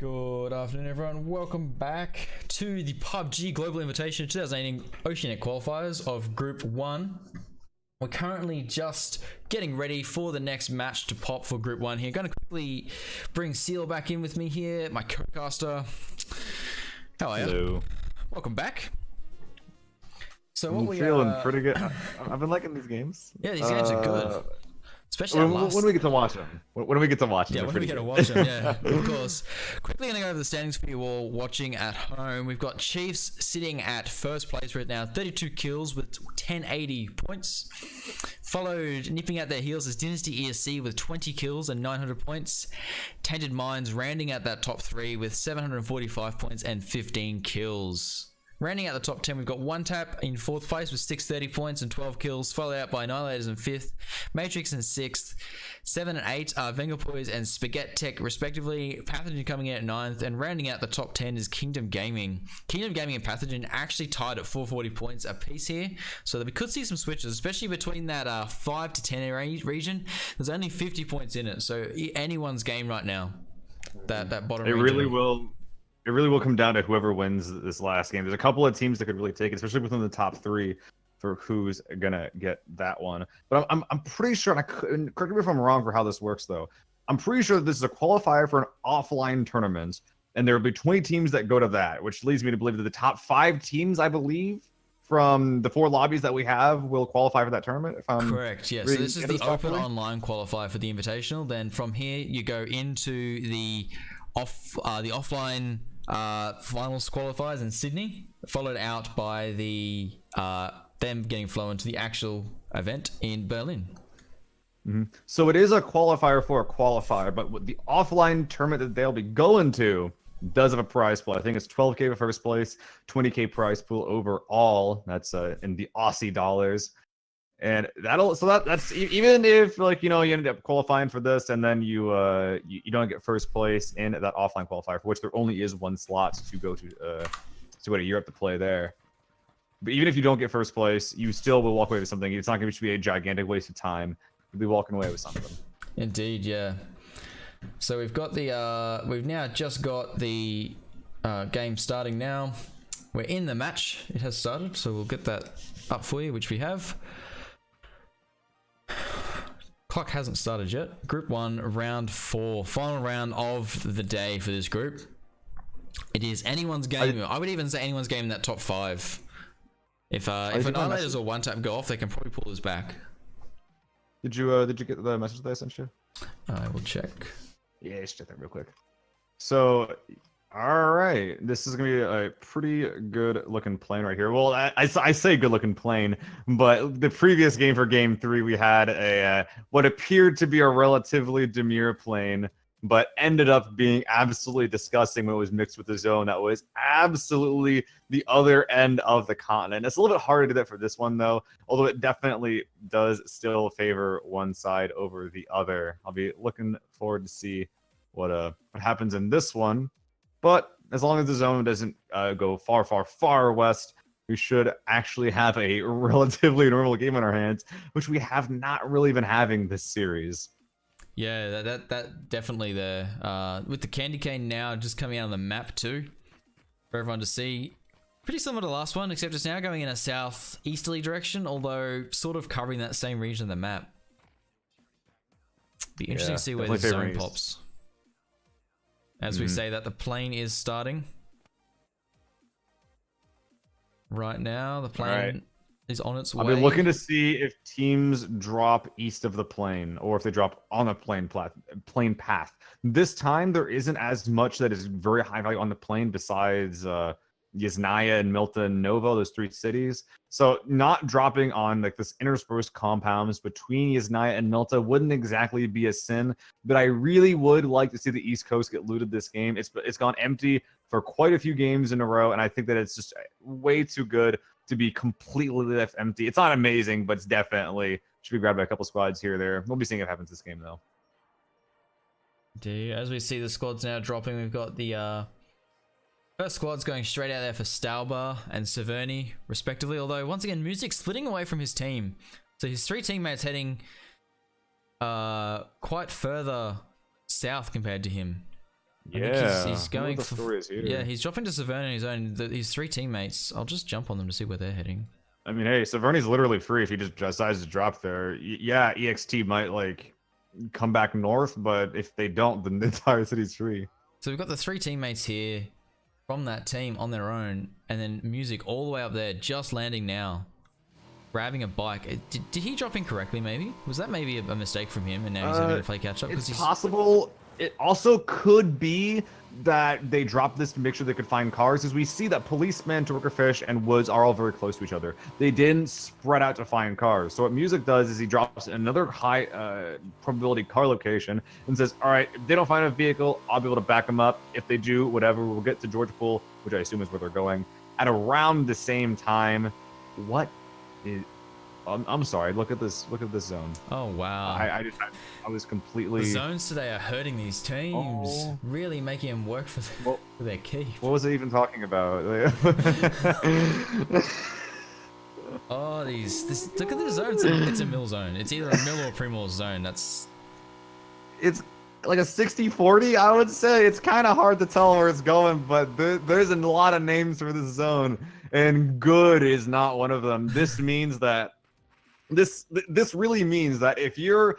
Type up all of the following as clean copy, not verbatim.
Good afternoon, everyone. Welcome back to the PUBG Global Invitation 2018 Oceania Qualifiers of Group 1. We're currently just getting ready for the next match to pop for Group 1 here. Going to quickly bring Seal back in with me here, my co-caster. How are you? Hello. Welcome back. So I'm what we feeling pretty good. I've been liking these games. Yeah, these games are good. Especially when do we get to watch them? When do we get to watch them? Yeah, when do we get to watch them? Yeah, of course. Quickly going to go over the standings for you all watching at home. We've got Chiefs sitting at first place right now, 32 kills with 1080 points. Followed, nipping at their heels, is Dynasty ESC with 20 kills and 900 points. Tainted Minds rounding out that top 3 with 745 points and 15 kills. Rounding out the top 10, we've got One Tap in 4th place with 630 points and 12 kills, followed out by Annihilators in 5th, Matrix in 6th, 7 and 8 are Vengapoys and Spaghetti Tech respectively, Pathogen coming in at 9th, and rounding out the top 10 is Kingdom Gaming. Kingdom Gaming and Pathogen actually tied at 440 points apiece here, so that we could see some switches, especially between that 5 to 10 region. There's only 50 points in it, so anyone's game right now, that bottom region. It really will come down to whoever wins this last game. There's a couple of teams that could really take it, especially within the top 3 for who's gonna get that one. But I'm pretty sure, and correct me if I'm wrong for how this works though. I'm pretty sure that this is a qualifier for an offline tournament, and there will be 20 teams that go to that, which leads me to believe that the top 5 teams, I believe, from the 4 lobbies that we have will qualify for that tournament. If I'm correct, yeah. So this is the open online qualifier for the Invitational. Then from here you go into the offline finals qualifiers in Sydney, followed out by the them getting flown to the actual event in Berlin. So it is a qualifier for a qualifier, but with the offline tournament that they'll be going to does have a prize pool. I think it's 12K for first place, 20K prize pool overall. That's in the Aussie dollars. And that's even if, like, you end up qualifying for this and then you don't get first place in that offline qualifier, for which there only is 1 slot to go to Europe to play there. But even if you don't get first place, you still will walk away with something. It's not going to be a gigantic waste of time. You'll be walking away with something. Indeed, yeah. So we've got we've now just got the game starting now. We're in the match. It has started, so we'll get that up for you, which we have. Clock hasn't started yet. Group 1, round 4, final round of the day for this group. It is anyone's game. I would even say anyone's game in that top 5. If Annihilators or One Tap go off, they can probably pull us back. Did you get the message that I sent you? I will check. Yeah, let's check that real quick. So, all right, this is gonna be a pretty good looking plane right here. Well, I say good looking plane, but the previous game for game 3 we had a what appeared to be a relatively demure plane, but ended up being absolutely disgusting when it was mixed with the zone. That was absolutely the other end of the continent. It's a little bit harder to do that for this one though, although it definitely does still favor one side over the other. I'll be looking forward to see what happens in this one. But as long as the zone doesn't go far west, we should actually have a relatively normal game on our hands, which we have not really been having this series. Yeah, that definitely there. With the candy cane now just coming out on the map too, for everyone to see. Pretty similar to the last one, except it's now going in a southeasterly direction, although sort of covering that same region of the map. Be interesting to see where the zone pops. As we say that the plane is starting. Right now, the plane is on its way. I'll be looking to see if teams drop east of the plane or if they drop on the plane path. This time, there isn't as much that is very high value on the plane besides Yasnaya and Milton and Novo, those 3 cities. So not dropping on like this interspersed compounds between Yasnaya and Milta wouldn't exactly be a sin, but I really would like to see the East Coast get looted this game. It's gone empty for quite a few games in a row, and I think that it's just way too good to be completely left empty. It's not amazing, but it's definitely should be grabbed by a couple squads here or there. We'll be seeing if it happens this game though. As we see the squads now dropping, we've got the first squad's going straight out there for Stauber and Severny, respectively. Although, once again, Music splitting away from his team. So his 3 teammates heading quite further south compared to him. I think Yeah. he's going the story is here. Yeah, he's dropping to Savern on his own. His 3 teammates. I'll just jump on them to see where they're heading. I mean, hey, Saverni's literally free if he just decides to drop there. Yeah, EXT might like come back north, but if they don't, then the entire city's free. So we've got the 3 teammates here from that team on their own, and then Music all the way up there, just landing now, grabbing a bike. Did he drop in correctly? Maybe was that maybe a mistake from him, and now he's having to play catch up? It's possible. It also could be that they dropped this to make sure they could find cars, as we see that Policeman, Torkerfish, and Woods are all very close to each other. They didn't spread out to find cars. So what Music does is he drops another high probability car location and says, all right, if they don't find a vehicle, I'll be able to back them up. If they do, whatever, we'll get to George Pool, which I assume is where they're going. At around the same time, what is... I'm sorry. Look at this. Look at this zone. Oh wow! I was completely. The zones today are hurting these teams, really making them work for their keep. What was it even talking about? Oh, look at the zones. It's a mill zone. It's either a mill or a pre-mill zone. It's like a 60-40, I would say. It's kind of hard to tell where it's going, but there's a lot of names for this zone, and good is not one of them. This means that. This really means that if you're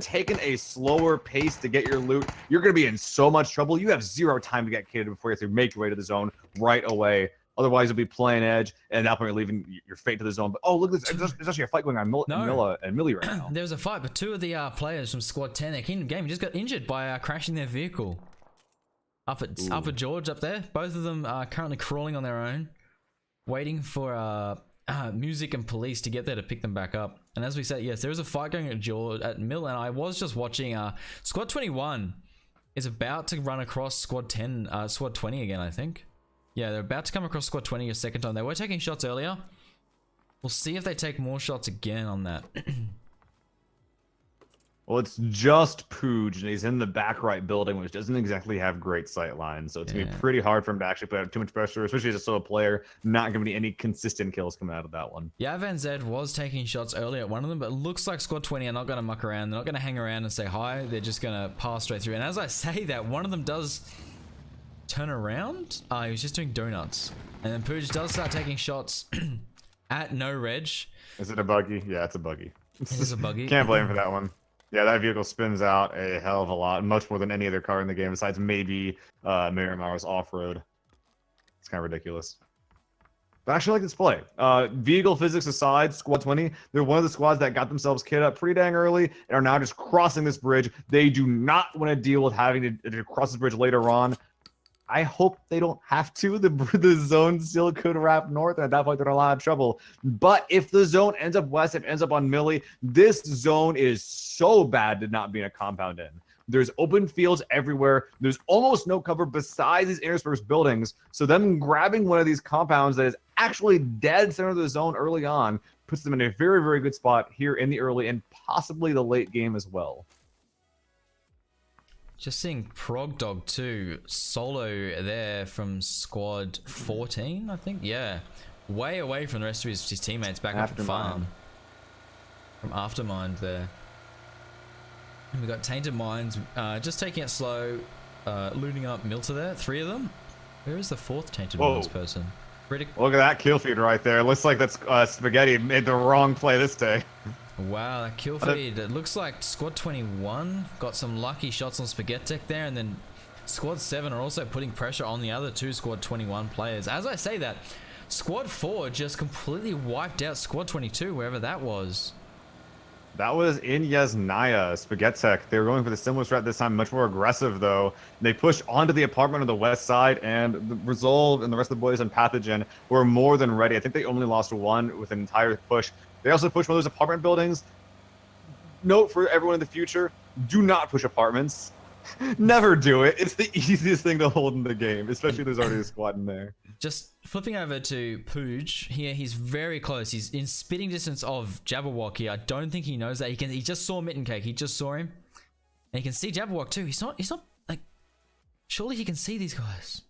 taking a slower pace to get your loot, you're going to be in so much trouble. You have 0 time to get kitted before you have to make your way to the zone right away. Otherwise, you'll be playing edge, and at that point, you're leaving your fate to the zone. But oh, look, there's actually a fight going on Milla and Millie right now. There's a fight, but 2 of the players from Squad 10, their kingdom game, just got injured by crashing their vehicle. Up at George up there. Both of them are currently crawling on their own, waiting for Music and police to get there to pick them back up. And as we said, yes, there is a fight going at Mill, and I was just watching Squad 21 is about to run across Squad 10, Squad 20 again, I think. Yeah, they're about to come across Squad 20 a second time. They were taking shots earlier. We'll see if they take more shots again on that. Well, it's just Pooj, and he's in the back right building, which doesn't exactly have great sight lines. So it's going to be pretty hard for him to actually put out too much pressure, especially as a solo player, not going to be any consistent kills coming out of that one. Yeah, Van Zed was taking shots earlier at one of them, but it looks like Squad 20 are not going to muck around. They're not going to hang around and say hi. They're just going to pass straight through. And as I say that, one of them does turn around. He was just doing donuts. And then Pooj does start taking shots at no reg. Is it a buggy? Yeah, it's a buggy. It is a buggy. Can't blame him for that one. Yeah, that vehicle spins out a hell of a lot, much more than any other car in the game, besides maybe Miramar's off-road. It's kind of ridiculous. But I actually like this play. Vehicle physics aside, Squad 20, they're one of the squads that got themselves kit up pretty dang early and are now just crossing this bridge. They do not want to deal with having to cross this bridge later on. I hope they don't have to. The zone still could wrap north, and at that point, they're in a lot of trouble. But if the zone ends up west, if it ends up on Millie, this zone is so bad to not be in a compound in. There's open fields everywhere. There's almost no cover besides these interspersed buildings. So them grabbing one of these compounds that is actually dead center of the zone early on puts them in a very, very good spot here in the early and possibly the late game as well. Just seeing Prog Dog 2 solo there from Squad 14, I think. Yeah. Way away from the rest of his teammates back up the farm. From Aftermind there. And we got Tainted Minds just taking it slow, looting up Milta there. 3 of them. Where is the 4th Tainted Minds person? Look at that kill feed right there. Looks like that's Spaghetti made the wrong play this day. Wow, that kill feed. It looks like Squad 21 got some lucky shots on Spaghetti there, and then Squad 7 are also putting pressure on the other 2 Squad 21 players. As I say that, Squad 4 just completely wiped out Squad 22, wherever that was. That was in Yasnaya, Spaghetti. They were going for the similar strat this time, much more aggressive though. They pushed onto the apartment on the west side, and the Resolve and the rest of the boys on Pathogen were more than ready. I think they only lost 1 with an entire push. They also pushed one of those apartment buildings. Note for everyone in the future, do not push apartments. Never do it. It's the easiest thing to hold in the game, especially if there's already a squad in there. Just flipping over to Pooj here, he's very close. He's in spitting distance of Jabberwock here. I don't think he knows that. He just saw Mitten Cake. He just saw him. And he can see Jabberwock too. He's not like, surely he can see these guys.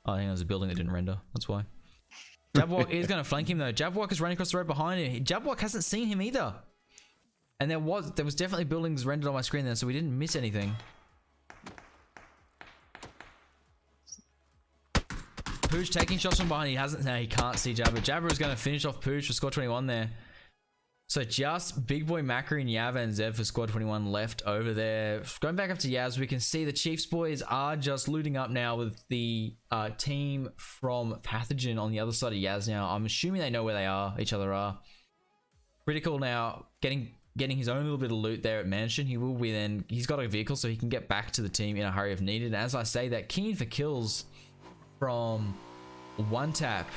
Oh, I think there's a building that didn't render. That's why. Jabberwock is going to flank him though. Jabberwock is running across the road behind him. Jabberwock hasn't seen him either. And there was definitely buildings rendered on my screen there, so we didn't miss anything. Pooch taking shots from behind. He hasn't. No, he can't see Jabber. Jabber is going to finish off Pooch for score 21 there. So just Big Boy, Macri, and Yav and Zev for squad 21 left over there. Going back up to Yaz, we can see the Chiefs boys are just looting up now with the team from Pathogen on the other side of Yaz now. I'm assuming they know where they are, each other are. Critical now, getting his own little bit of loot there at Mansion. He will be then. He's got a vehicle so he can get back to the team in a hurry if needed. And as I say that, keen for kills from One Tap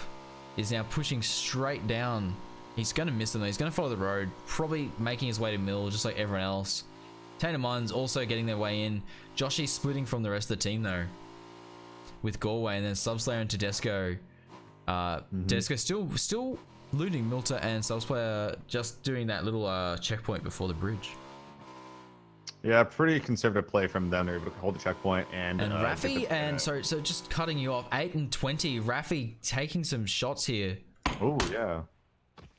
is now pushing straight down. He's going to miss them though. He's going to follow the road, probably making his way to middle just like everyone else. Tainted Minds also getting their way in. Joshy splitting from the rest of the team though, with Galway, and then Subslayer and Tedesco. Tedesco still looting Milta, and Subslayer just doing that little checkpoint before the bridge. Yeah, pretty conservative play from them. They're able to hold the checkpoint and Rafi and so just cutting you off, 8 and 20. Rafi taking some shots here. Oh yeah.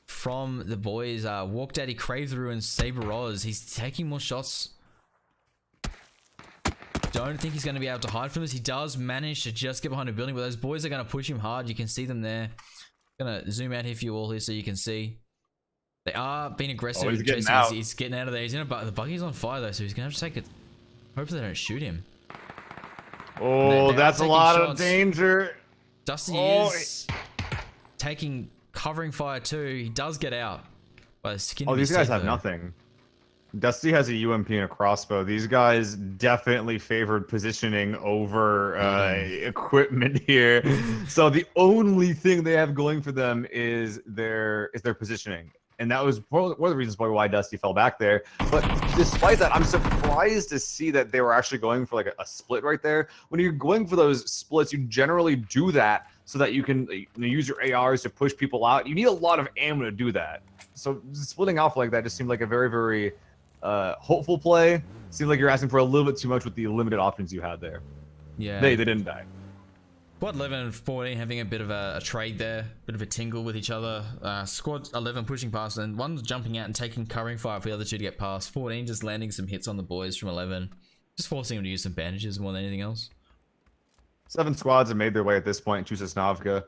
From the boys, Walk Daddy, Crave Through, and Saber Oz. He's taking more shots. Don't think he's going to be able to hide from this. He does manage to just get behind a building, but those boys are going to push him hard. You can see them there. Gonna zoom out here for you all here so you can see. They are being aggressive. Oh, he's getting out. He's getting out of there. He's in the buggy's on fire though, so he's going to have to take it. Hopefully they don't shoot him. Oh, that's a lot shots. of danger. Dusty is covering fire too. He does get out by the skin of his these guys teeth, have though. nothing. Dusty has a UMP and a crossbow. These guys definitely favored positioning over equipment here. So the only thing they have going for them is their positioning. And that was one of the reasons why Dusty fell back there. But despite that, I'm surprised to see that they were actually going for like a split right there. When you're going for those splits, you generally do that so that you can use your ARs to push people out. You need a lot of ammo to do that. So splitting off like that just seemed like a very, very hopeful play. Seemed like you're asking for a little bit too much with the limited options you had there. Yeah. They didn't die. Squad 11 and 14 having a bit of a trade there, bit of a tingle with each other. Squad 11 pushing past, and one's jumping out and taking covering fire for the other two to get past. 14 just landing some hits on the boys from 11, just forcing them to use some bandages more than anything else. 7 squads have made their way at this point to Sosnovka.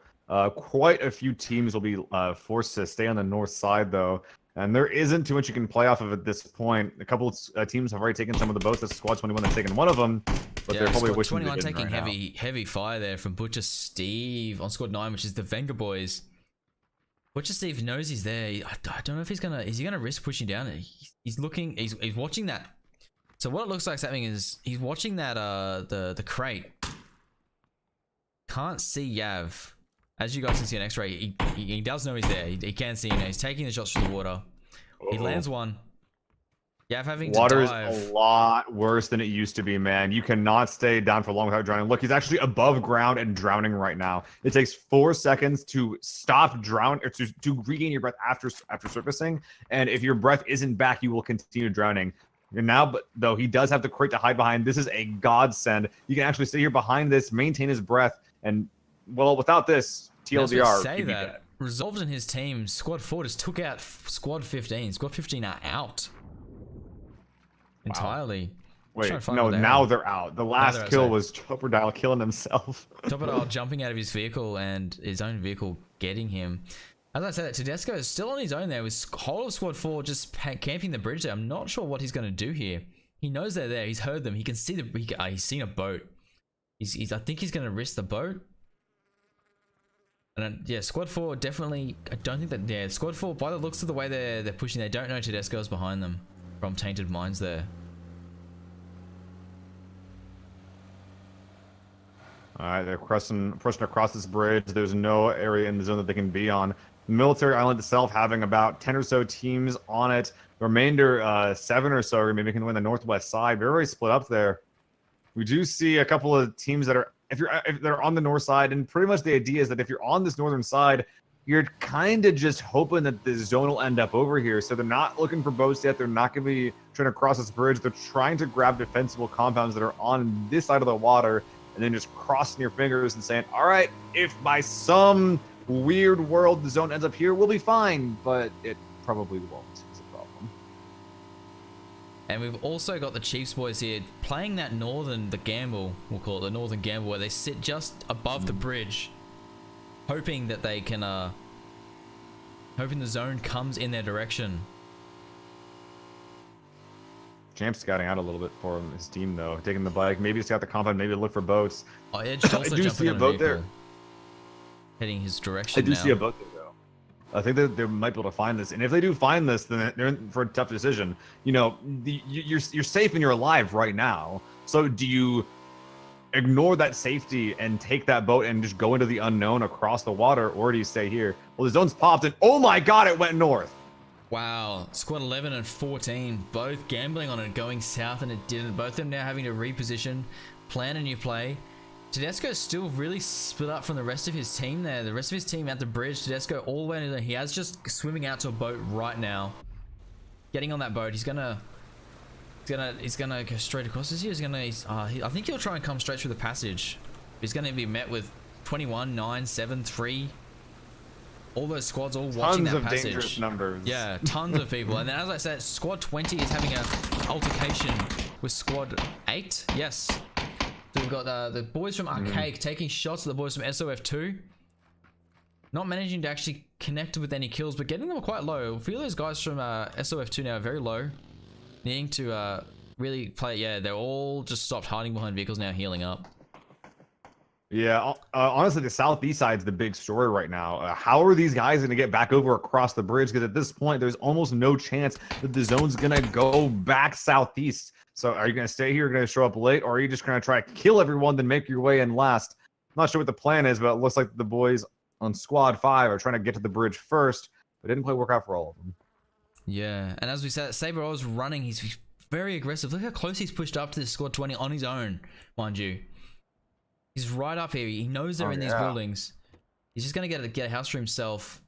Quite a few teams will be forced to stay on the north side though, and there isn't too much you can play off of at this point. A couple of teams have already taken some of the boats. That's Squad 21 that's taken one of them, but they're probably wishing 21 they didn't taking right heavy fire there from Butcher Steve on Squad 9, which is the Venga boys. Butcher Steve knows he's there. I don't know if he's gonna risk pushing down. He's looking. He's watching that. So what it looks like is happening is he's watching that the crate. Can't see Yav. As you guys can see on X-ray, he does know he's there. He can see him now. He's taking the shots through the water. He lands one. Yav having to dive. Water is a lot worse than it used to be, man. You cannot stay down for long without drowning. Look, he's actually above ground and drowning right now. It takes 4 seconds to stop drowning, or to regain your breath after surfacing. And if your breath isn't back, you will continue drowning. And now, but though he does have the crate to hide behind, this is a godsend. You can actually stay here behind this, maintain his breath, and well, without this, TLDR. Say that. Resolved in his team, Squad 4 just took out Squad 15. Squad 15 are out. Entirely. Wait, no, now they're out. The last kill was Chopper killing himself. Chopper jumping out of his vehicle and his own vehicle getting him. As I said, Tedesco is still on his own there with whole of Squad 4 just camping the bridge there. I'm not sure what he's going to do here. He knows they're there. He's heard them. He can see he's seen a boat. I think he's going to risk the boat. And yeah, Squad 4 definitely. I don't think that. Yeah, Squad 4. By the looks of the way they're pushing, they don't know Tedesco's behind them from Tainted Minds there. All right, they're pushing across this bridge. There's no area in the zone that they can be on. The military island itself having about 10 or so teams on it. The remainder, 7 or so, are maybe making the way on the northwest side. They're already split up there. We do see a couple of teams that are. If they're on the north side, and pretty much the idea is that if you're on this northern side, you're kind of just hoping that the zone will end up over here. So they're not looking for boats yet. They're not going to be trying to cross this bridge. They're trying to grab defensible compounds that are on this side of the water, and then just crossing your fingers and saying, all right, if by some weird world the zone ends up here, we'll be fine. But it probably won't. And we've also got the Chiefs boys here playing that the gamble, we'll call it the northern gamble, where they sit just above the bridge hoping that they can, hoping the zone comes in their direction. Champ scouting out a little bit for his team though, taking the bike. Maybe he's got the compound. Maybe look for boats. Oh, Edge also I do see a boat there. Heading his direction. I do see a boat there though. I think that they might be able to find this, and if they do find this, then they're in for a tough decision. You know, you're safe and you're alive right now. So do you ignore that safety and take that boat and just go into the unknown across the water, or do you stay here? Well, the zone's popped, and oh my God, it went north. Wow, squad 11 and 14, both gambling on it going south, and it didn't. Both of them now having to reposition, plan a new play. Tedesco's still really split up from the rest of his team there. The rest of his team at the bridge. Tedesco all the way into there. He has just swimming out to a boat right now. Getting on that boat. He's gonna go straight across. Is he? I think he'll try and come straight through the passage. He's gonna be met with 21, 9, 7, 3. All those squads all watching that passage. Tons of dangerous numbers. Yeah, tons of people. And then, as I said, squad 20 is having an altercation with squad 8. Yes. So we've got the boys from Archaic taking shots at the boys from SOF2. Not managing to actually connect with any kills, but getting them quite low. A few of those guys from SOF2 now are very low. Needing to really play. Yeah, they're all just stopped hiding behind vehicles now, healing up. Yeah, honestly, the southeast side's the big story right now. How are these guys going to get back over across the bridge? Because at this point, there's almost no chance that the zone's going to go back southeast. So are you going to stay here, going to show up late, or are you just going to try to kill everyone, then make your way in last? I'm not sure what the plan is, but it looks like the boys on squad 5 are trying to get to the bridge first, but it didn't quite work out for all of them. Yeah, and as we said, Saber was running. He's very aggressive. Look how close he's pushed up to this squad 20 on his own, mind you. He's right up here. He knows they're in these buildings. He's just gonna get a house for himself.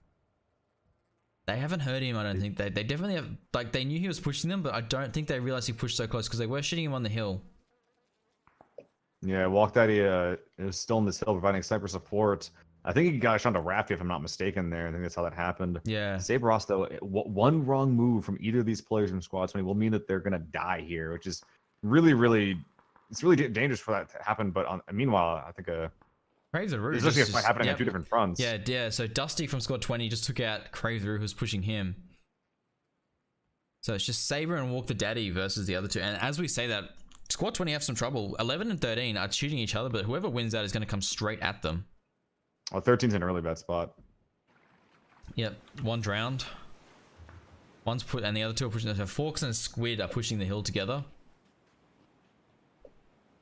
They haven't heard him. I don't think they definitely have. Like, they knew he was pushing them, but I don't think they realized he pushed so close because they were shooting him on the hill. Yeah, Walk Daddy is still in this hill providing sniper support. I think he got a shot to Rafty, if I'm not mistaken. There, I think that's how that happened. Yeah. Saber Ross, though, one wrong move from either of these players from Squad 20 will mean that they're gonna die here, which is really, really. It's really dangerous for that to happen, but meanwhile, I think Crave the Roo. It's actually a fight happening on two different fronts. Yeah. So Dusty from Squad 20 just took out Crave the Roo, who's pushing him. So it's just Saber and Walk the Daddy versus the other two. And as we say that, Squad 20 have some trouble. 11 and 13 are shooting each other, but whoever wins that is going to come straight at them. Well, 13's in a really bad spot. Yep, one drowned. One's and the other two are pushing. So Forks and Squid are pushing the hill together.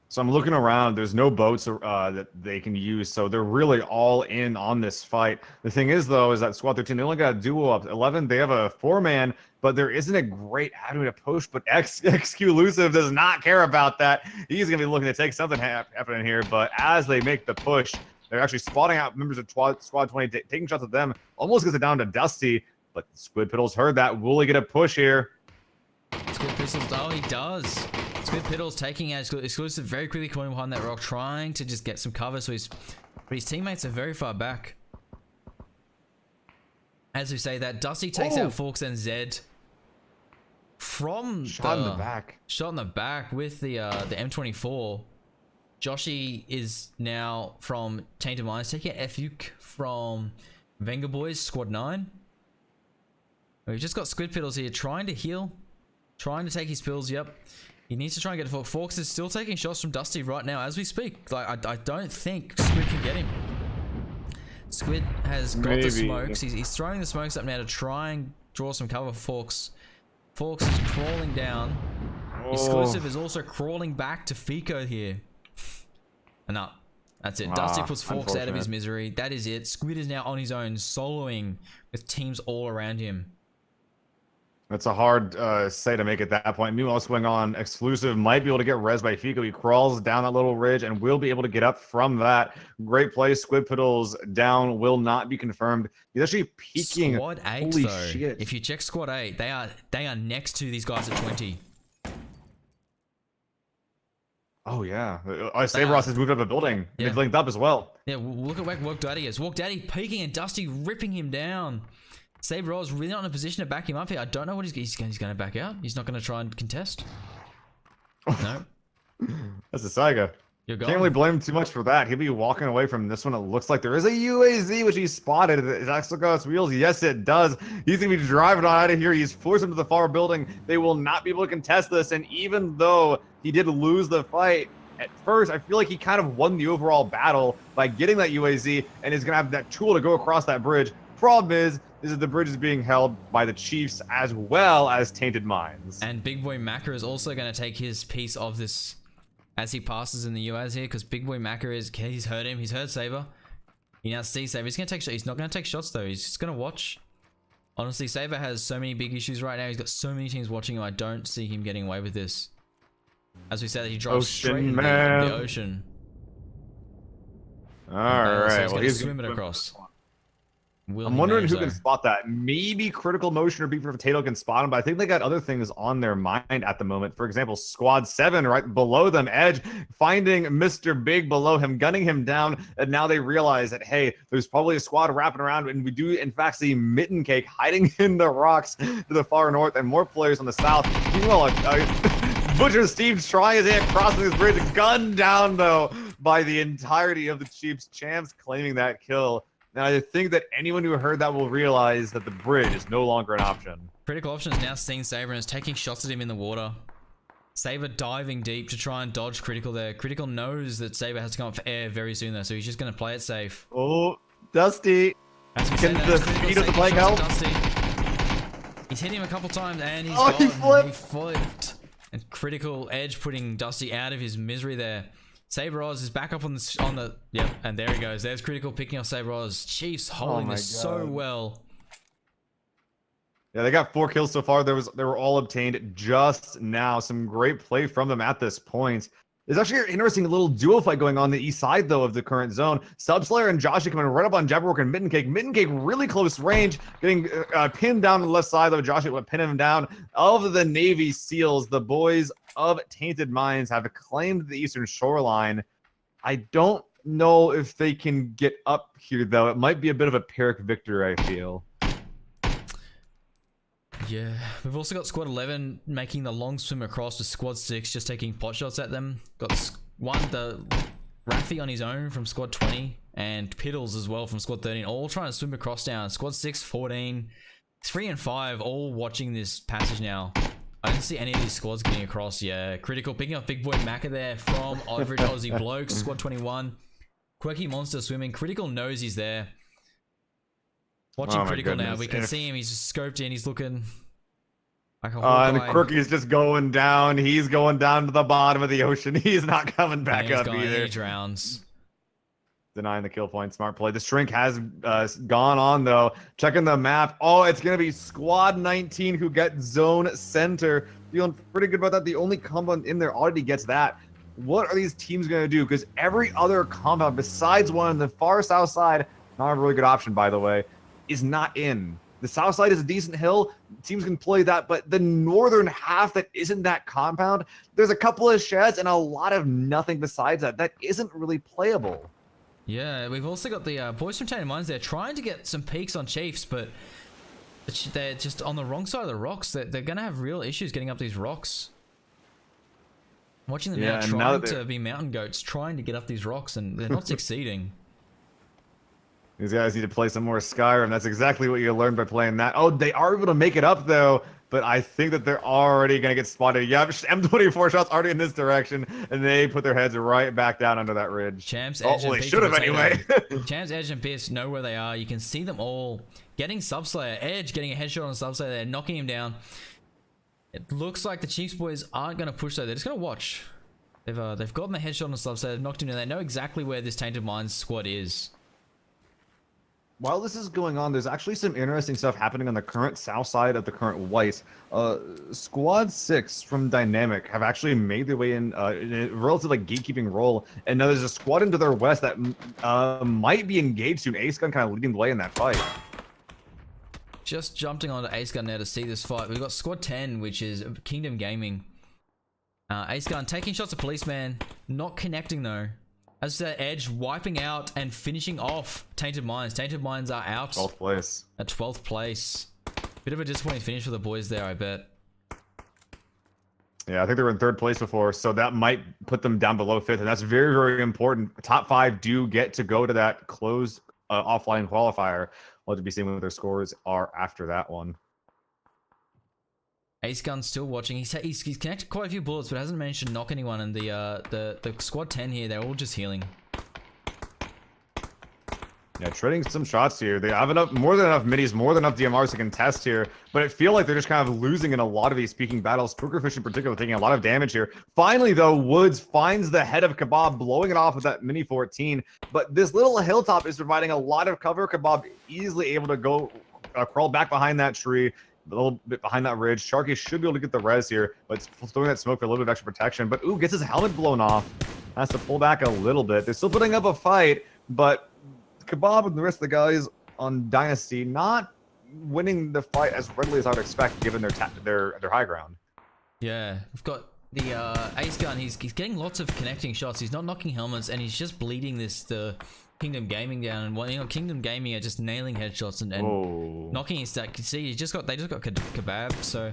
So I'm looking around. There's no boats that they can use, so they're really all in on this fight. The thing is, though, is that Squad 13, they only got a duo up. 11, they have a 4-man, but there isn't a great avenue to push. But Exclusive does not care about that. He's going to be looking to take something happening here. But as they make the push, they're actually spotting out members of Squad 20, taking shots at them. Almost gets it down to Dusty, but Squid Piddles heard that. Will he get a push here? Squid Pistols, oh, he does. Squid Piddles taking out Exclusive very quickly, coming behind that rock, trying to just get some cover. So but his teammates are very far back. As we say that, Dusty takes out Forks and Zed from shot in the back. Shot in the back with the M24. Joshy is now from Tainted Minds taking out Fuke from Venga Boys Squad 9. We've just got Squid Piddles here trying to heal, trying to take his pills. Yep. He needs to try and get a Forks. Forks is still taking shots from Dusty right now as we speak. Like, I don't think Squid can get him. Squid has got the smokes. He's throwing the smokes up now to try and draw some cover for Forks. Forks is crawling down. Exclusive is also crawling back to Fico here. And up. That's it. Dusty puts Forks out of his misery. That is it. Squid is now on his own, soloing with teams all around him. That's a hard say to make at that point. Meanwhile, what's going on? Exclusive might be able to get res by Fico. He crawls down that little ridge and will be able to get up from that. Great play. Squid Piddles down will not be confirmed. He's actually peeking. Squad 8, holy though. shit. If you check Squad 8, they are next to these guys at 20. Oh, yeah. Saber Ross has moved up a building. Yeah. They've linked up as well. Yeah, look at where Walk Daddy is. Walk Daddy peeking and Dusty ripping him down. Saber Ross really not in a position to back him up here. I don't know what he's going to back out. He's not going to try and contest. No. That's a Saiga. You're Can't really blame him too much for that. He'll be walking away from this one. It looks like there is a UAZ, which he spotted. It actually got its wheels. Yes, it does. He's going to be driving on out of here. He's forced into the far building. They will not be able to contest this. And even though he did lose the fight, at first, I feel like he kind of won the overall battle by getting that UAZ and is going to have that tool to go across that bridge. Problem is the bridge is being held by the Chiefs as well as Tainted Minds. And Big Boy Macca is also going to take his piece of this as he passes in the US here, because Big Boy Macca he's heard him. He's heard Saber. He now sees Saber. He's going to take shots. He's not going to take shots though. He's just going to watch. Honestly, Saber has so many big issues right now. He's got so many teams watching him. I don't see him getting away with this. As we said, he drives straight into the ocean. All right. So he's going to swim it across. I'm wondering who can spot that. Maybe Critical Motion or Beef Potato can spot him, but I think they got other things on their mind at the moment. For example, Squad 7 right below them, Edge finding Mr. Big below him, gunning him down, and now they realize that, hey, there's probably a squad wrapping around, and we do, in fact, see Mitten Cake hiding in the rocks to the far north, and more players on the south. Meanwhile, Butcher Steve trying his hand crossing this bridge, gunned down, though, by the entirety of the Chiefs. Champs claiming that kill. Now, I think that anyone who heard that will realize that the bridge is no longer an option. Critical Option has now seen Saber and is taking shots at him in the water. Saber diving deep to try and dodge Critical there. Critical knows that Saber has to come up for air very soon though, so he's just going to play it safe. Oh, Dusty. Can the speed of the play help? He's hit him a couple times and he's gone. He flipped. And Critical Edge putting Dusty out of his misery there. Saber Oz is back up on the yep, and there he goes. There's Critical picking off Saber Oz. Chiefs holding this so well. Yeah, they got 4 kills so far. They were all obtained just now. Some great play from them at this point. There's actually an interesting little duo fight going on the east side, though, of the current zone. Subslayer and Josh are coming right up on Jabberwock and Mitten Cake. Mitten Cake really close range, getting pinned down on the left side, though. Josh would pin him down. Of the Navy SEALs, the boys of Tainted Minds have claimed the eastern shoreline. I don't know if they can get up here, though. It might be a bit of a Pyrrhic victory, I feel. Yeah, we've also got Squad 11 making the long swim across with Squad 6 just taking pot shots at them. Got the Raffy on his own from Squad 20 and Piddles as well from Squad 13, all trying to swim across now. Squad 6, 14, 3 and 5 all watching this passage now. I don't see any of these squads getting across. Yeah, Critical picking up Big Boy Macca there from Average Aussie Blokes, Squad 21. Quirky Monster swimming. Critical knows he's there. Watching Critical now, we can see him. He's just scoped in. He's looking like a and Quirky's just going down. He's going down to the bottom of the ocean. He's not coming back up either. He drowns. Denying the kill point. Smart play. The shrink has gone on, though. Checking the map. Oh, it's going to be Squad 19 who get zone center. Feeling pretty good about that. The only compound in there already gets that. What are these teams going to do? Because every other compound besides one on the far south side, not a really good option, by the way, is not in. The south side is a decent hill. Teams can play that, but the northern half that isn't that compound, there's a couple of sheds and a lot of nothing besides that. That isn't really playable. Yeah, we've also got the boys from Tainted Minds there trying to get some peaks on Chiefs, but they're just on the wrong side of the rocks. They're going to have real issues getting up these rocks. Watching them now trying to be mountain goats, trying to get up these rocks, and they're not succeeding. These guys need to play some more Skyrim. That's exactly what you learned by playing that. Oh, they are able to make it up, though. But I think that they're already going to get spotted. Yeah, M24 shots already in this direction. And they put their heads right back down under that ridge. Champs, Edge, and they should have anyway. Champs, Edge, and Pierce know where they are. You can see them all getting Subslayer. Edge getting a headshot on Subslayer there, knocking him down. It looks like the Chiefs boys aren't going to push, though. They're just going to watch. They've gotten the headshot on Subslayer. They've knocked him down. They know exactly where this Tainted Minds squad is. While this is going on, there's actually some interesting stuff happening on the current south side of the current white. Squad 6 from Dynamic have actually made their way in a relative gatekeeping role, and now there's a squad into their west that might be engaged soon. Ace Gun kind of leading the way in that fight. Just jumping onto Ace Gun now to see this fight. We've got Squad 10, which is Kingdom Gaming. Ace Gun taking shots at Policeman, not connecting though. As I said, Edge wiping out and finishing off Tainted Minds. Tainted Minds are out 12th place. At 12th place. Bit of a disappointing finish for the boys there, I bet. Yeah, I think they were in third place before, so that might put them down below fifth, and that's very, very important. Top 5 do get to go to that closed offline qualifier. We'll have to be seeing what their scores are after that one. Ace Gun's still watching. He's connected quite a few bullets, but hasn't managed to knock anyone. And the squad 10 here, they're all just healing. Yeah, trading some shots here. They have more than enough middies, more than enough DMRs to contest here, but I feel like they're just kind of losing in a lot of these peaking battles. Pokerfish in particular taking a lot of damage here. Finally, though, Woods finds the head of Kebab, blowing it off with that Mini 14, but this little hilltop is providing a lot of cover. Kebab easily able to go crawl back behind that tree, a little bit behind that ridge. Sharky should be able to get the res here, but it's throwing that smoke for a little bit of extra protection. But ooh, gets his helmet blown off. Has to pull back a little bit. They're still putting up a fight, but Kebab and the rest of the guys on Dynasty not winning the fight as readily as I would expect, given their high ground. Yeah, we've got the Ace Gun. He's getting lots of connecting shots. He's not knocking helmets, and he's just bleeding the Kingdom Gaming down. And Kingdom Gaming are just nailing headshots and knocking his stack. You see, they just got Kebab. So.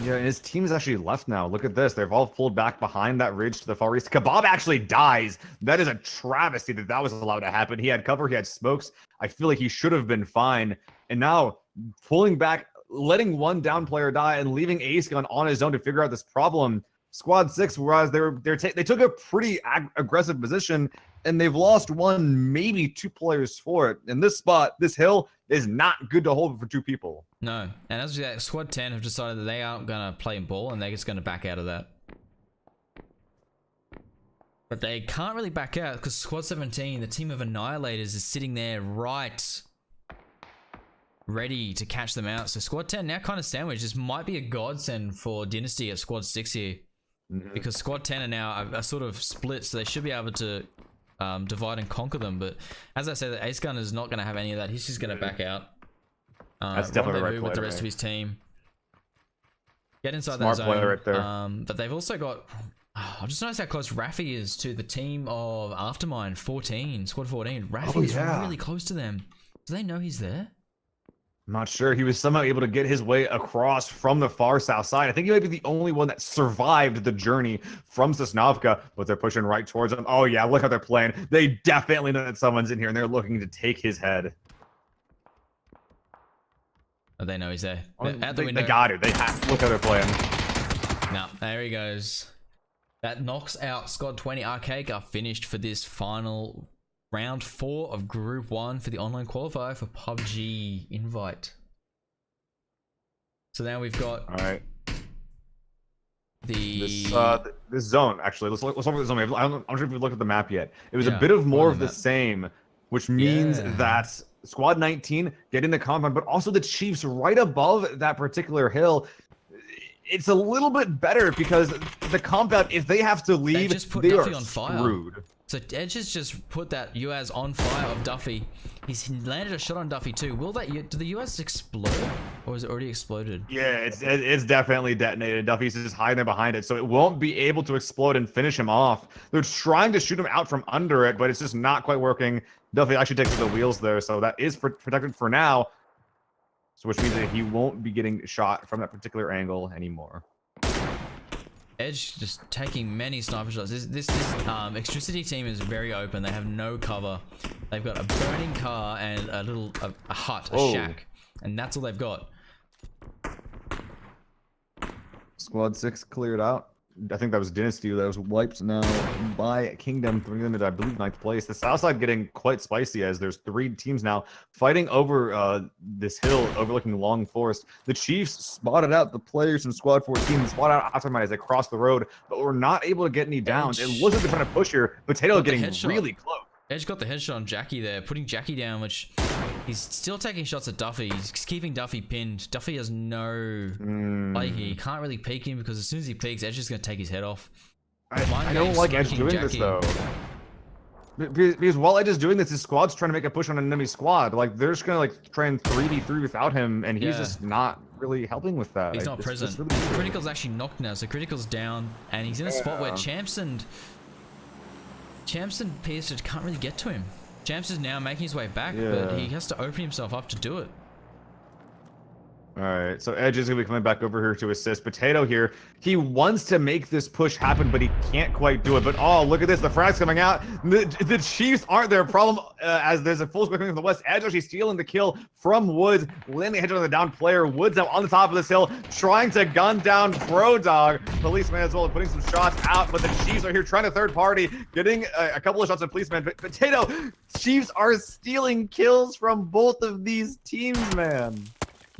Yeah, and his team is actually left now. Look at this. They've all pulled back behind that ridge to the far east. Kebab actually dies. That is a travesty that was allowed to happen. He had cover. He had smokes. I feel like he should have been fine. And now pulling back, letting one down player die and leaving Ace Gun on his own to figure out this problem. Squad 6, whereas they took a pretty aggressive position, and they've lost one, maybe 2 players for it. And this spot, this hill, is not good to hold for 2 people. No, and as that Squad 10 have decided that they aren't gonna play ball, and they're just gonna back out of that. But they can't really back out because Squad 17, the team of Annihilators, is sitting there right, ready to catch them out. So Squad 10 now kind of sandwiched. This might be a godsend for Dynasty at Squad 6 here. Because Squad 10 are now are sort of split, so they should be able to divide and conquer them. But as I said, the Ace Gun is not going to have any of that. He's just going to back out. That's definitely right with the rest of his team. Get inside Smart that zone. player right there. But they've also got. I've just noticed how close Raffy is to the team of Aftermind 14, Squad 14. Raffy is really close to them. Do they know he's there? I'm not sure. He was somehow able to get his way across from the far south side. I think he might be the only one that survived the journey from Sosnovka, but they're pushing right towards him. Oh yeah, look how they're playing. They definitely know that someone's in here, and they're looking to take his head. Oh, they know he's there. At the window. They got it. They have. Look how they're playing. No, there he goes. That knocks out Squad 20. Arcade are finished for this final round 4 of Group 1 for the online qualifier for PUBG Invite. So now we've got this zone. Actually, let's look at the zone. I'm not sure if we've looked at the map yet. It was a bit of more of the same, which means that Squad 19 getting the compound, but also the Chiefs right above that particular hill. It's a little bit better because the compound, if they have to leave, they are on screwed. So Edge has just put that US on fire of Duffy. He's landed a shot on Duffy too. Will that? Do the US explode, or is it already exploded? Yeah, it's definitely detonated. Duffy's just hiding there behind it, so it won't be able to explode and finish him off. They're trying to shoot him out from under it, but it's just not quite working. Duffy actually takes the wheels there, so that is protected for now. So which means that he won't be getting shot from that particular angle anymore. Edge just taking many sniper shots. This Electricity team is very open. They have no cover. They've got a burning car and a hut, a shack, and that's all they've got. Squad 6 cleared out. I think that was Dynasty that was wiped now by Kingdom, bringing them into, I believe, 9th place. The south side getting quite spicy as there's 3 teams now fighting over this hill overlooking Long Forest. The Chiefs spotted out the players from Squad 14, spotted out Aftermind as they crossed the road, but were not able to get any downs. It looks like they're trying to push here. Potato getting really close. Edge got the headshot on Jackie there, putting Jackie down, which he's still taking shots at Duffy. He's keeping Duffy pinned. Duffy has no play here. He can't really peek him because as soon as he peeks, Edge is going to take his head off. I don't like Edge doing this though. Because while Edge is doing this, his squad's trying to make a push on an enemy squad. Like they're just gonna try and 3v3 without him, and he's just not really helping with that. He's not present. Really Critical's actually knocked now, so Critical's down, and he's in a spot where Champs and Pierce can't really get to him. Champs is now making his way back, but he has to open himself up to do it. All right, so Edge is going to be coming back over here to assist. Potato here, he wants to make this push happen, but he can't quite do it. But oh, look at this, the frags coming out. The Chiefs aren't their problem as there's a full squad coming from the west. Edge actually stealing the kill from Woods, landing head on the down player. Woods now on the top of this hill, trying to gun down Pro-Dog. Policeman as well, putting some shots out, but the Chiefs are here trying to third party, getting a couple of shots at Policeman. But Potato, Chiefs are stealing kills from both of these teams, man.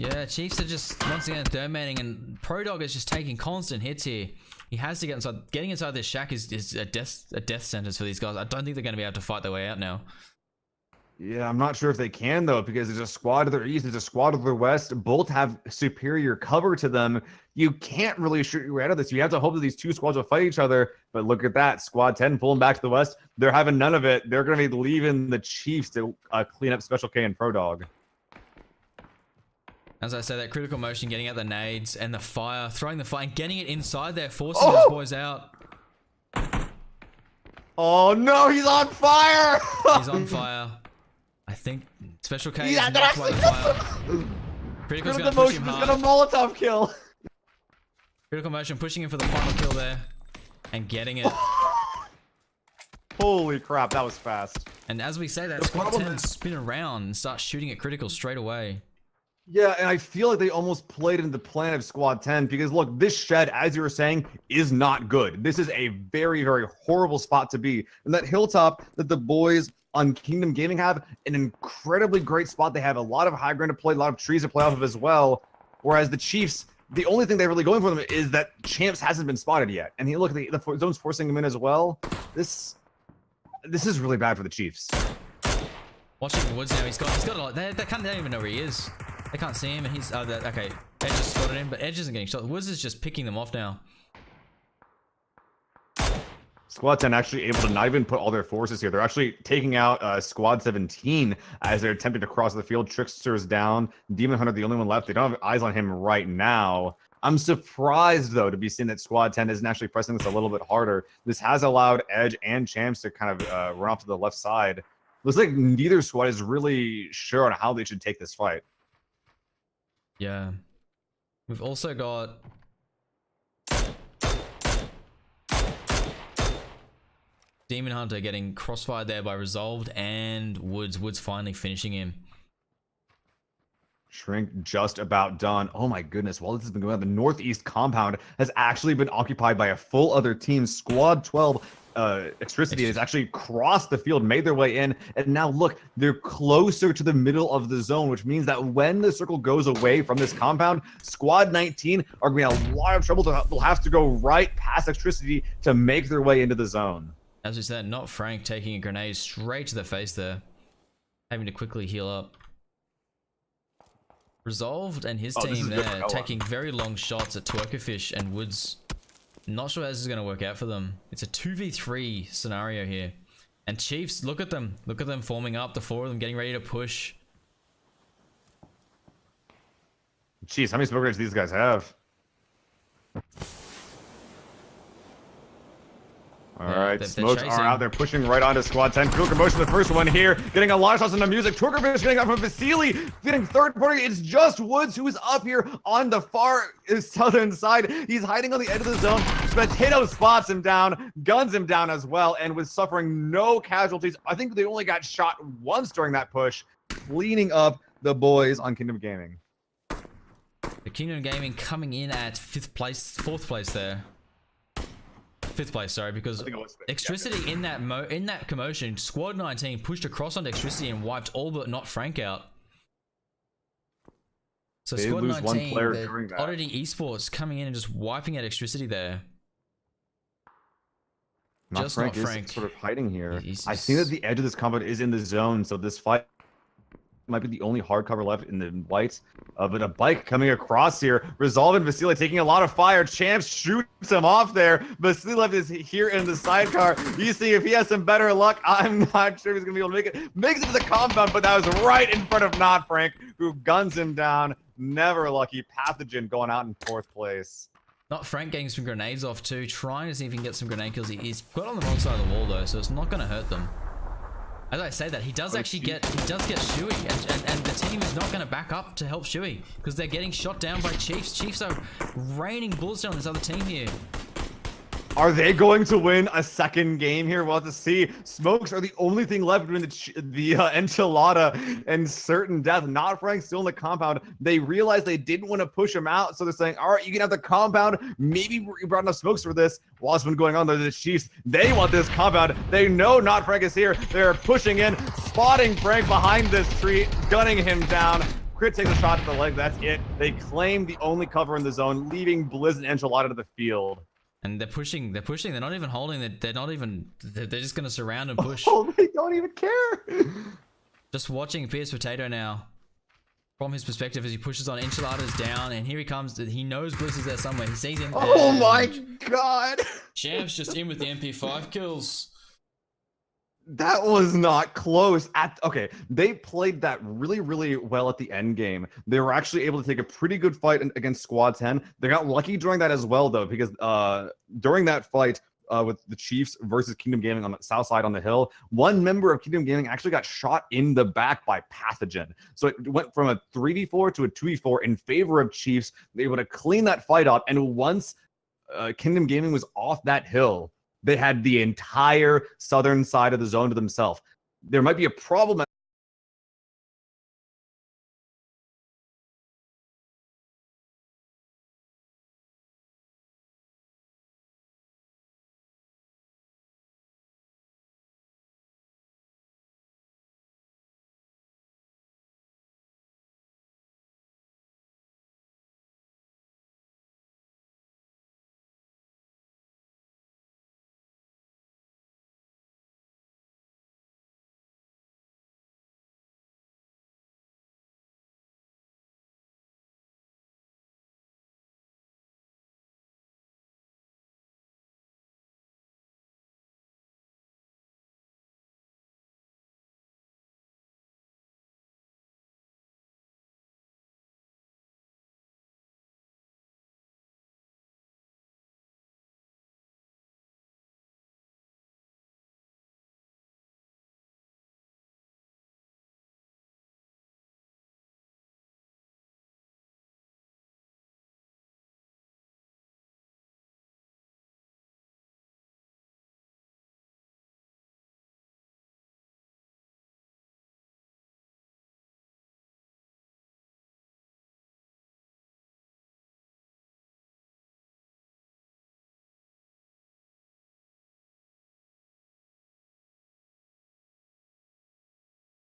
Yeah, Chiefs are just once again dominating, and Pro-Dog is just taking constant hits here. He has to get inside. Getting inside this shack is a death sentence for these guys. I don't think they're going to be able to fight their way out now. Yeah, I'm not sure if they can though, because there's a squad to their east, there's a squad to their west. Both have superior cover to them. You can't really shoot your way out of this. You have to hope that these two squads will fight each other. But look at that, Squad 10 pulling back to the west. They're having none of it. They're going to be leaving the Chiefs to clean up Special K and Pro-Dog. As I said, that critical motion, getting out the nades and the fire, throwing the fire and getting it inside there, forcing those boys out. Oh no, he's on fire! He's on fire. I think Special K is not quite on fire. Critical's gonna push him hard. He's gonna Molotov kill. Critical motion pushing him for the final kill there and getting it. Holy crap, that was fast. And as we say that, Squad 10 spin around and start shooting at Critical straight away. Yeah, and I feel like they almost played into the plan of Squad 10 because look, this shed, as you were saying, is not good. This is a very, very horrible spot to be. And that hilltop that the boys on Kingdom Gaming have, an incredibly great spot. They have a lot of high ground to play, a lot of trees to play off of as well. Whereas the Chiefs, the only thing they're really going for them is that Champs hasn't been spotted yet. And look, the zone's forcing him in as well. This is really bad for the Chiefs. Watching Woods now, he's got a lot. They don't even know where he is. They can't see him, and he's okay. Edge has spotted him, but Edge isn't getting shot. Woods is just picking them off now. Squad 10 actually able to not even put all their forces here. They're actually taking out Squad 17 as they're attempting to cross the field. Trickster's down. Demon Hunter, the only one left. They don't have eyes on him right now. I'm surprised, though, to be seeing that Squad 10 isn't actually pressing this a little bit harder. This has allowed Edge and Champs to kind of run off to the left side. Looks like neither squad is really sure on how they should take this fight. Yeah. We've also got Demon Hunter getting crossfired there by Resolved and Woods. Woods finally finishing him. Shrink just about done. Oh my goodness. While this has been going on, the northeast compound has actually been occupied by a full other team. Squad 12 Extricity has actually crossed the field, made their way in, and now look, they're closer to the middle of the zone, which means that when the circle goes away from this compound, Squad 19 are going to have a lot of trouble. They'll have to go right past Extricity to make their way into the zone. As we said, not Frank taking a grenade straight to the face there, having to quickly heal up. Resolved and his team there taking very long shots at Twerkerfish and Woods. Not sure how this is going to work out for them. It's a 2v3 scenario here. And Chiefs, look at them. Look at them forming up, the four of them getting ready to push. Jeez, how many smoke grenades do these guys have? All right, smokes are out there pushing right onto Squad 10. Cool motion, the first one here, getting a lot of shots in the music. Twerkerfish getting out from Vasily, getting third party. It's just Woods who is up here on the far southern side. He's hiding on the edge of the zone. Potato spots him down, guns him down as well, and was suffering no casualties. I think they only got shot once during that push, cleaning up the boys on Kingdom Gaming. The Kingdom Gaming coming in at fourth place there. Fifth place, sorry, because Extricity in that commotion, Squad 19 pushed across on Extricity and wiped all but not Frank out. So they Squad 19, the Oddity Esports coming in and just wiping out Extricity there. Not Frank is sort of hiding here. I see that the edge of this combat is in the zone, so this fight might be the only hard cover left in the whites. But a bike coming across here. Resolve and Vasily taking a lot of fire. Champs shoots him off there. Vasily is here in the sidecar. You see if he has some better luck. I'm not sure if he's going to be able to make it. Makes it to the compound, but that was right in front of Not Frank, who guns him down. Never lucky. Pathogen going out in fourth place. Not Frank getting some grenades off too. Trying to see if he can get some grenade kills. He's got on the wrong side of the wall though, so it's not going to hurt them. As I say that, he does actually get Shuey, and the team is not going to back up to help Shuey because they're getting shot down by Chiefs. Chiefs are raining bullets down this other team here. Are they going to win a second game here? We'll have to see. Smokes are the only thing left between the enchilada and certain death. Not Frank still in the compound. They realized they didn't want to push him out, so they're saying, all right, you can have the compound. Maybe we brought enough smokes for this. While it's been going on, the Chiefs, they want this compound. They know Not Frank is here. They're pushing in, spotting Frank behind this tree, gunning him down. Crit takes a shot at the leg. That's it. They claim the only cover in the zone, leaving Blizz and enchilada to the field. And they're pushing. They're not even holding. They're just going to surround and push. Oh, they don't even care. Just watching PS Potato now. From his perspective, as he pushes on, enchiladas down, and here he comes. He knows Blizz is there somewhere. He sees him. Oh my god! Champ's just in with the MP5 kills. That was not close. Okay, they played that really, really well at the end game. They were actually able to take a pretty good fight against Squad 10. They got lucky during that as well, though, because during that fight with the Chiefs versus Kingdom Gaming on the south side on the hill, one member of Kingdom Gaming actually got shot in the back by Pathogen. So it went from a 3v4 to a 2v4 in favor of Chiefs. They were able to clean that fight up, and once Kingdom Gaming was off that hill, they had the entire southern side of the zone to themselves. There might be a problem